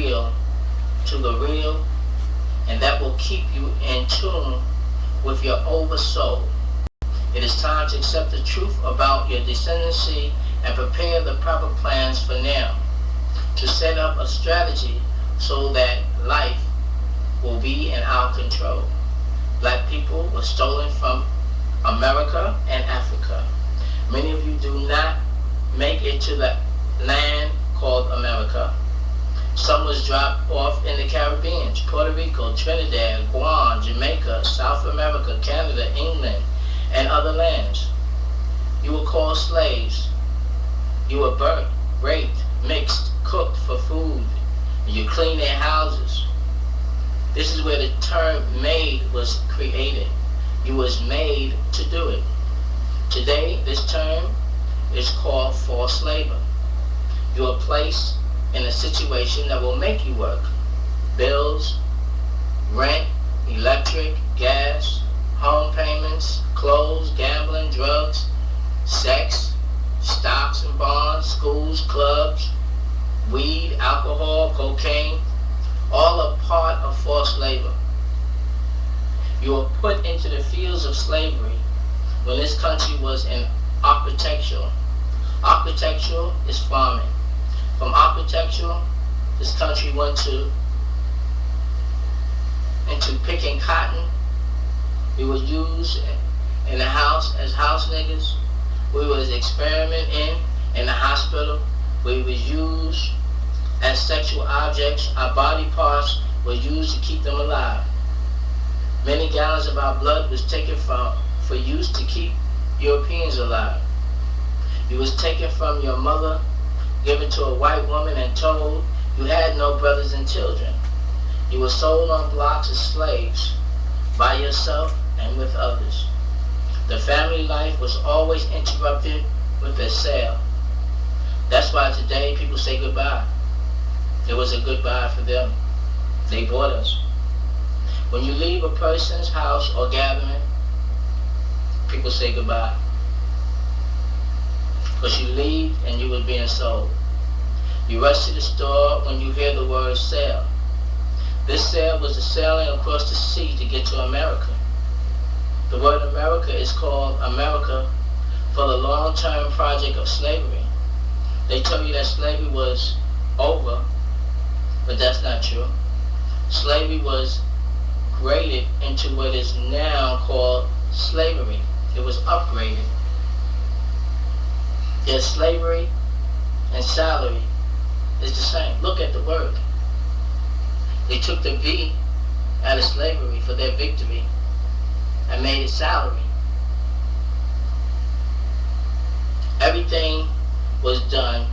real to the real, and that will keep you in tune with your oversoul. It is time to accept the truth about your descendancy and prepare the proper plans for now, to set up a strategy so that life will be in our control. Black people were stolen from America and Africa. Many of you do not make it to the land called America. Some was dropped off in the Caribbean, Puerto Rico, Trinidad, Guam, Jamaica, South America, Canada, England, and other lands. You were called slaves. You were burnt, raped, mixed, cooked for food. You cleaned their houses. This is where the term maid was created. You was made to do it. Today, this term is called forced labor. You are placed in a situation that will make you work. Bills, rent, electric, gas, home payments, clothes, gambling, drugs, sex, stocks and bonds, schools, clubs, weed, alcohol, cocaine, all are part of forced labor. You were put into the fields of slavery when this country was in architectural. Architectural is farming. From architectural, this country went into picking cotton. We was used in the house as house niggas. We was experimenting in the hospital. We was used as sexual objects. Our body parts were used to keep them alive. Many gallons of our blood was taken for use to keep Europeans alive. You was taken from your mother, given to a white woman, and told you had no brothers and children. You were sold on blocks as slaves, by yourself and with others. The family life was always interrupted with a sale. That's why today people say goodbye. It was a goodbye for them. They bought us. When you leave a person's house or gathering, people say goodbye. Because you leave and you were being sold. You rush to the store when you hear the word sale. This sale was the sailing across the sea to get to America. The word America is called America for the long-term project of slavery. They tell you that slavery was over, but that's not true. Slavery was graded into what is now called slavery. It was upgraded. Yet slavery and salary is the same. Look at the word. They took the V out of slavery for their victory and made it salary. Everything was done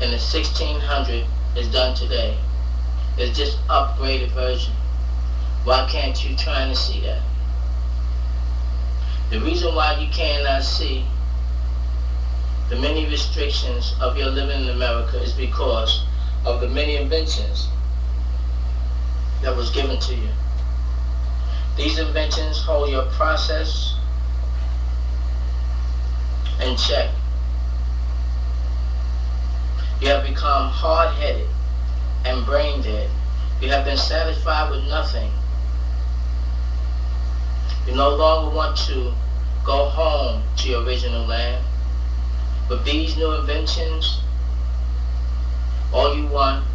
in the 1600s is done today. It's just upgraded version. Why can't you try to see that? The reason why you cannot see the many restrictions of your living in America is because of the many inventions that was given to you. These inventions hold your process in check. You have become hard-headed and brain-dead. You have been satisfied with nothing. You no longer want to go home to your original land. With these new inventions, all you want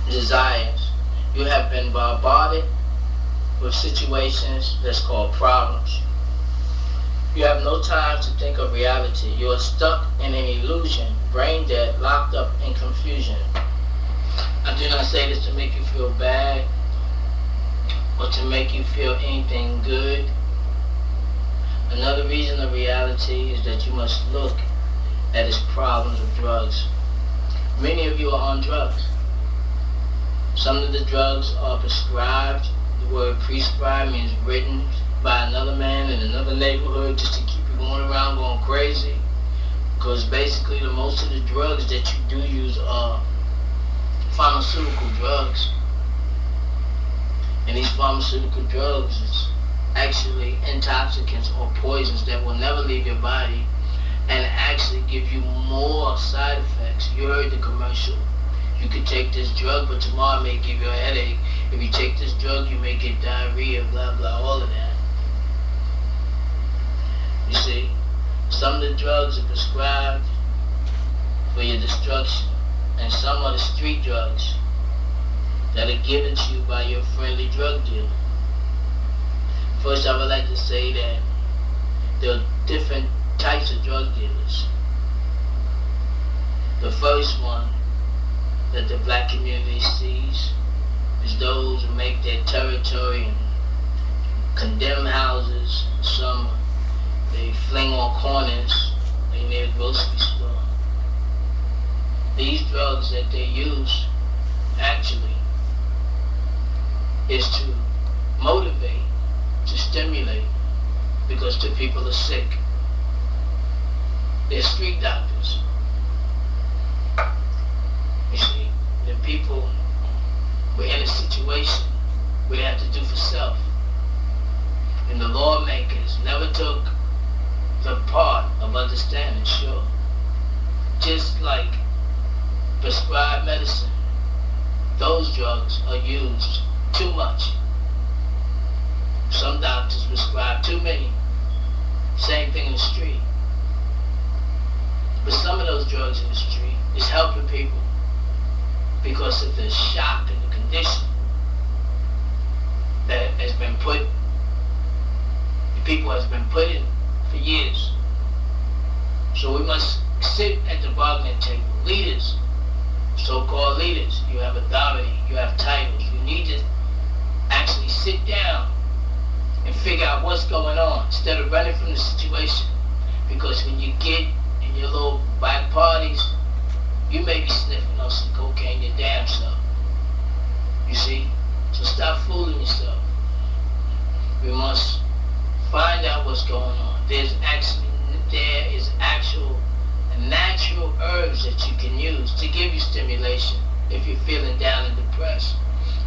desires. You have been bombarded with situations that's called problems. You have no time to think of reality. You are stuck in an illusion, brain dead, locked up in confusion. I do not say this to make you feel bad or to make you feel anything good. Another reason of reality is that you must look at its problems of drugs. Many of you are on drugs. Some of the drugs are prescribed. The word prescribed means written by another man in another neighborhood just to keep you going around going crazy. Because basically most of the drugs that you do use are pharmaceutical drugs. And these pharmaceutical drugs is actually intoxicants or poisons that will never leave your body and actually give you more side effects. You heard the commercial. You could take this drug, but tomorrow it may give you a headache. If you take this drug, you may get diarrhea, blah, blah, all of that. You see, some of the drugs are prescribed for your destruction, and some are the street drugs that are given to you by your friendly drug dealer. First, I would like to say that there are different types of drug dealers. The first one that the black community sees is those who make their territory and condemn houses. Some they fling on corners in their grocery store. These drugs that they use actually is to motivate, to stimulate, because the people are sick. They're street doctors. You see, the people were in a situation where they have to do for self. And the lawmakers never took the part of understanding, sure. Just like prescribed medicine, those drugs are used too much. Some doctors prescribe too many. Same thing in the street. But some of those drugs in the street is helping people because of the shock and the condition that has been put, the people has been put in for years. So we must sit at the bargaining table. Leaders, so-called leaders, you have authority, you have titles. You need to actually sit down and figure out what's going on instead of running from the situation. Because when you get in your little black parties, you may be sniffing on some cocaine your damn self. You see? So stop fooling yourself. We must find out what's going on. There is actual natural herbs that you can use to give you stimulation if you're feeling down and depressed.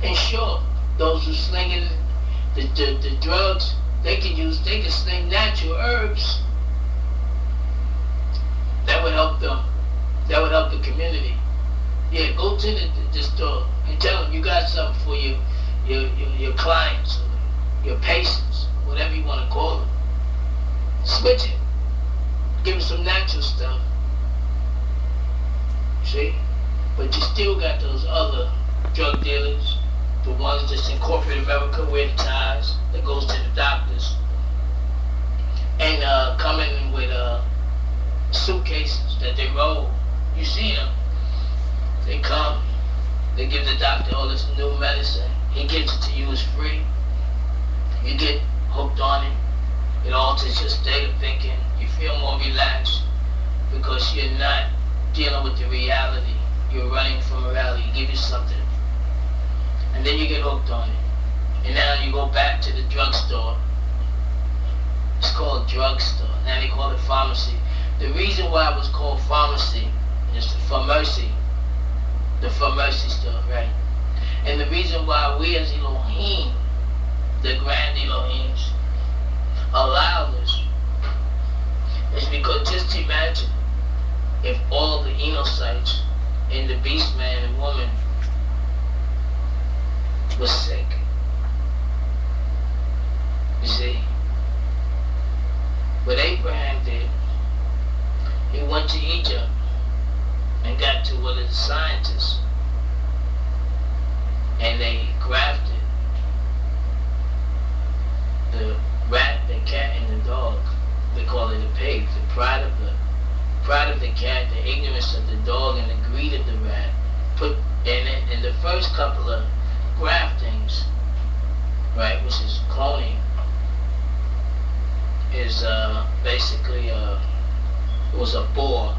And sure, those who slinging the drugs, they can sling natural herbs that would help them. That would help the community. Yeah, go to the store and tell them you got something for your clients, your patients, whatever you want to call them. Switch it. Give them some natural stuff. See? But you still got those other drug dealers, the ones that's in corporate America wear the ties, that goes to the doctors, and come in with suitcases that they roll. You see them. They come, they give the doctor all this new medicine. He gives it to you as free. You get hooked on it. It alters your state of thinking. You feel more relaxed because you're not dealing with the reality. You're running from reality. You give you something. And then you get hooked on it. And now you go back to the drugstore. It's called drugstore. Now they call it pharmacy. The reason why it was called pharmacy is the pharmacy. The pharmacy stuff, right? And the reason why we as Elohim, the grand Elohims, allow this is because just imagine if all the Enocytes in the beast man and woman was sick. You see? What Abraham did, he went to Egypt and got to one of the scientists, and they grafted the rat, the cat, and the dog. They call it a pig. The pride of the cat, the ignorance of the dog, and the greed of the rat. Put in it in the first couple of graftings, right, which is cloning, is basically it was a boar.